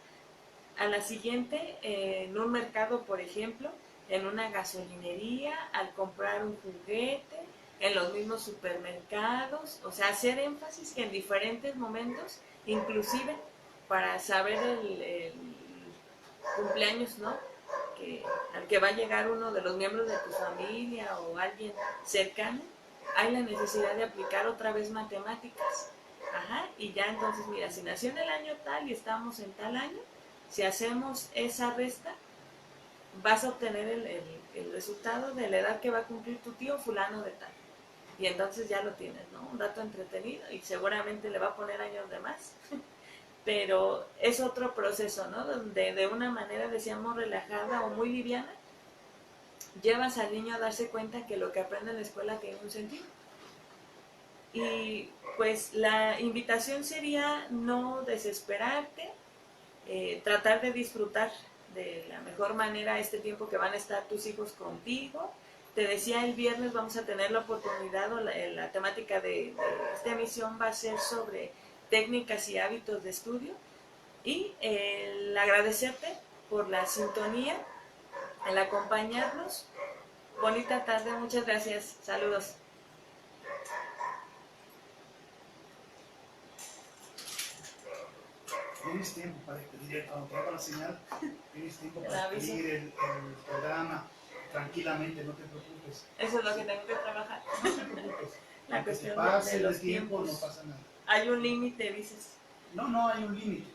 a la siguiente, en un mercado, por ejemplo, en una gasolinería, al comprar un juguete, en los mismos supermercados, o sea, hacer énfasis que en diferentes momentos, inclusive para saber el cumpleaños, ¿no? Al que va a llegar uno de los miembros de tu familia o alguien cercano, hay la necesidad de aplicar otra vez matemáticas. Ajá, y ya entonces, mira, si nació en el año tal y estamos en tal año, si hacemos esa resta, vas a obtener el resultado de la edad que va a cumplir tu tío fulano de tal. Y entonces ya lo tienes, ¿no? Un dato entretenido y seguramente le va a poner años de más. Pero es otro proceso, ¿no? Donde de una manera, decíamos, relajada o muy liviana, llevas al niño a darse cuenta que lo que aprende en la escuela tiene un sentido. Y pues la invitación sería no desesperarte, tratar de disfrutar de la mejor manera este tiempo que van a estar tus hijos contigo. Te decía, el viernes vamos a tener la oportunidad, o la temática de esta emisión va a ser sobre técnicas y hábitos de estudio. Y el agradecerte por la sintonía, el acompañarnos. Bonita tarde, muchas gracias. Saludos. Tienes tiempo para pedir, cuando te haga la señal, tienes tiempo Te para aviso. pedir el programa tranquilamente, no te preocupes. Eso es lo que tengo que trabajar. No te preocupes. La Aunque se cuestión pase de el los tiempo, no tiempos. pasa nada. Hay un límite, dices. No, no hay un límite.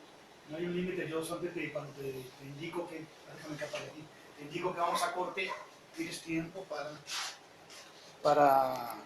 No hay un límite. Yo solamente cuando te indico que, déjame que apague aquí, te indico que vamos a corte, tienes tiempo para